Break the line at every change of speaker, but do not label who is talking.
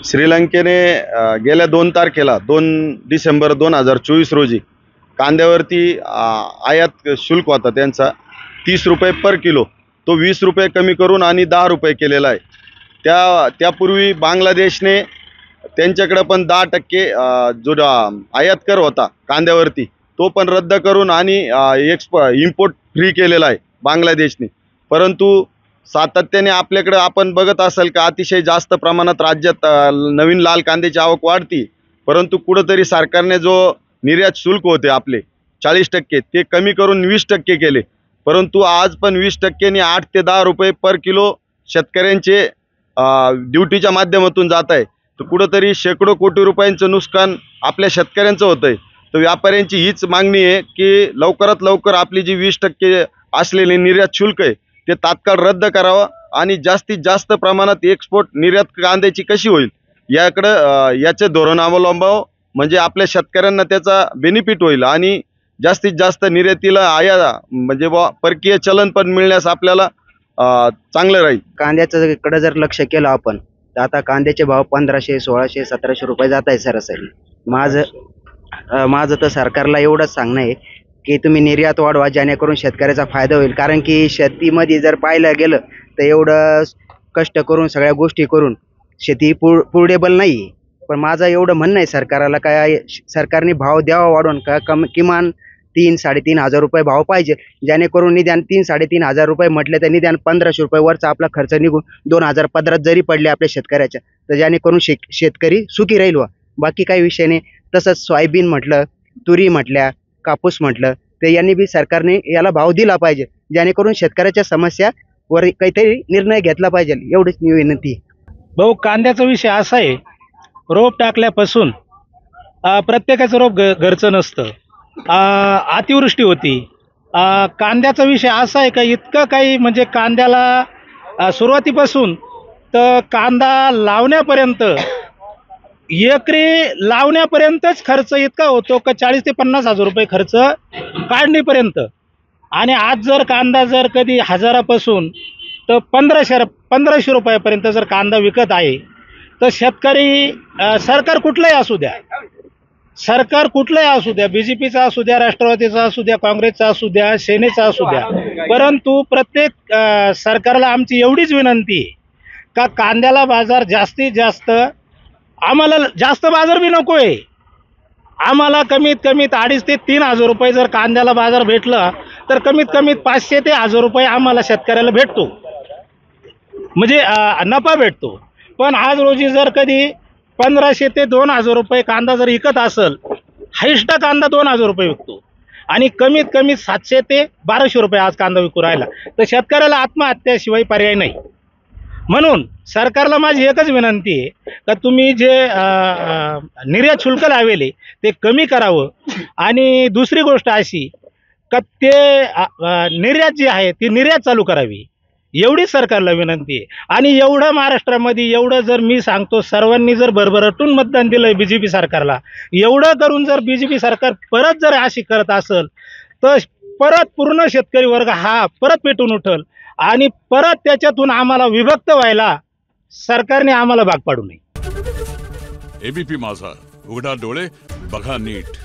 श्रीलंकेने गेल्या 2 तारखेला 2 डिसेंबर 2024 रोजी कांद्यावरती आयात शुल्क होता त्यांचा 30 रुपये पर किलो, तो 20 रुपये कमी करून आणि 10 रुपये केलेला आहे। त्यापूर्वी बांगलादेशने त्यांच्याकडे पण 10% जो आयात कर होता कांद्यावरती तो पण रद्द करून आणि इम्पोर्ट फ्री केलेला आहे बांगलादेशने। परंतु सातत्याने आपल्याकडे आपण बघत असाल का अतिशय जास्त प्रमाणात राज्यात नवीन लाल कांद्याची आवक वाढती, परंतु कुठेतरी सरकारने जो निर्यात शुल्क होते आपले 40% ते कमी करून 20% केले, परंतु आज पण 20% ने 8 ते 10 रुपये पर किलो शेतकऱ्यांचे ड्युटीच्या माध्यमातून जात आहे। तर कुठेतरी शेकडो कोटी रुपयांचं नुकसान आपल्या शेतकऱ्यांचं होतंय। तर व्यापाऱ्यांची हीच मागणी आहे की लवकरात लवकर आपली जी 20% असलेली निर्यात शुल्क आहे ते तात्काळ रद्द करावं आणि जास्तीत जास्त प्रमाणात एक्सपोर्ट निर्यात कांद्याची कशी होईल याचे धोरण अवलंबावं, म्हणजे आपल्या शेतकऱ्यांना त्याचा बेनिफिट होईल आणि जास्तीत जास्त निर्यातीला म्हणजे परकीय चलन पण मिळण्यास आपल्याला चांगलं राहील।
कांद्याचं कडे जर लक्ष केलं आपण तर आता कांद्याचे भाव 1500, 1600, 1700 रुपये जात आहे सरासरी। माझं तर सरकारला एवढंच सांगणं आहे की तुम्ही निर्यात वाढवा जेणेकरून शेतकऱ्याचा फायदा होईल, कारण की शेतीमध्ये जर पाहायला गेलं तर एवढं कष्ट करून सगळ्या गोष्टी करून शेती पुरडेबल नाही। पण माझं एवढं म्हणणं आहे सरकारला काय सरकारने भाव द्यावा वाढवून का किमान 3-3.5 रुपये भाव पाहिजे, जेणेकरून निदान 3-3.5 रुपये म्हटले तर निदान 1500 रुपये वरचा आपला खर्च निघून 2015 जरी पडले आपल्या शेतकऱ्याच्या तर जेणेकरून शेतकरी सुखी राहील व बाकी काही विषय नाही। तसंच सोयाबीन म्हटलं, तुरी म्हटल्या, कापूस म्हटलं तर यांनी बी सरकारने याला भाव दिला पाहिजे, जेणेकरून शेतकऱ्याच्या समस्यावर काहीतरी निर्णय घेतला पाहिजे, एवढीच विनंती।
भाऊ, कांद्याचा विषय असा आहे, रोप टाकल्यापासून प्रत्येकाचं रोप घरचं नसतं, अतिवृष्टी होती। कांद्याचा विषय असा आहे का इतकं काही म्हणजे कांद्याला सुरुवातीपासून तर कांदा लावण्यापर्यंत एकरी लावण्यापर्यंतच खर्च इतका होतो का 40 ते 50 हजार रुपये खर्च काढणीपर्यंत। आणि आज जर कांदा जर कधी हजारापासून तर 1500 रुपयापर्यंत जर कांदा विकत आहे तर शेतकरी सरकार कुठलंही असू द्या, BJPचा असू द्या, राष्ट्रवादीचा असू द्या, काँग्रेसचा असू द्या, सेनेचा असू द्या, परंतु प्रत्येक सरकारला आमची एवढीच विनंती आहे का कांद्याला बाजार जास्तीत जास्त, आम्हाला जास्त बाजार बी नको आहे, आम्हाला कमीत कमीत 2.5 ते 3 हजार रुपये जर कांद्याला बाजार भेटला तर कमीत कमीत 500 ते 1000 रुपये आम्हाला शेतकऱ्याला भेटतो, म्हणजे नफा भेटतो। पण आज रोजी जर कधी 1500 ते 2000 रुपये कांदा जर विकत असेल, हायस्ट कांदा 2000 रुपये विकतो आणि कमीत कमी 700 ते 1200 रुपये आज कांदा विकू राहिला, तर शेतकऱ्याला आत्महत्याशिवाय पर्याय नाही। म्हणून सरकारला माझी एकच विनंती आहे का तुम्ही जे निर्यात शुल्क लावले ते कमी करावं आणि दुसरी गोष्ट अशी का ते निर्यात जी आहे ती निर्यात चालू करावी, एवढी सरकारला विनंती आहे। आणि एवढं महाराष्ट्रामध्ये एवढं जर मी सांगतो सर्वांनी जर भरभराटून मतदान दिलंय BJP सरकारला, एवढं करून जर BJP सरकार परत जर अशी करत असेल तर परत पूर्ण शेतकरी वर्ग हा परत पेटून उठल आणि परत त्याच्यातून आम्हाला विभक्त व्हायला सरकारने आम्हाला भाग पाडू नये।
ABP माझा, उघडा डोळे बघा नीट।